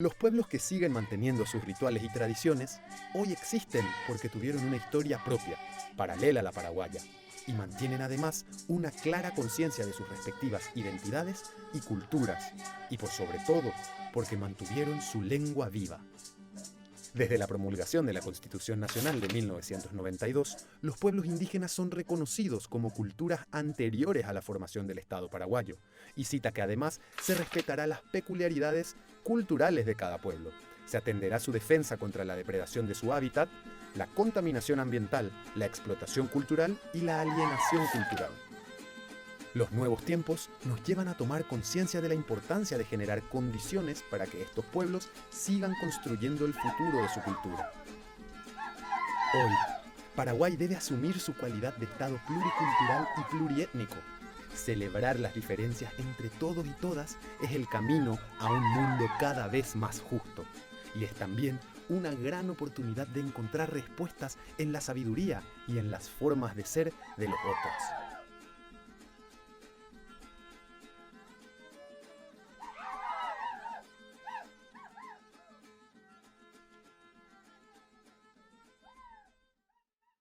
Los pueblos que siguen manteniendo sus rituales y tradiciones hoy existen porque tuvieron una historia propia, paralela a la paraguaya, y mantienen además una clara conciencia de sus respectivas identidades y culturas, y por sobre todo porque mantuvieron su lengua viva. Desde la promulgación de la Constitución Nacional de 1992, los pueblos indígenas son reconocidos como culturas anteriores a la formación del Estado paraguayo, y cita que además se respetará las peculiaridades culturales de cada pueblo. Se atenderá a su defensa contra la depredación de su hábitat, la contaminación ambiental, la explotación cultural y la alienación cultural. Los nuevos tiempos nos llevan a tomar conciencia de la importancia de generar condiciones para que estos pueblos sigan construyendo el futuro de su cultura. Hoy, Paraguay debe asumir su cualidad de Estado pluricultural y pluriétnico. Celebrar las diferencias entre todos y todas es el camino a un mundo cada vez más justo. Y es también una gran oportunidad de encontrar respuestas en la sabiduría y en las formas de ser de los otros.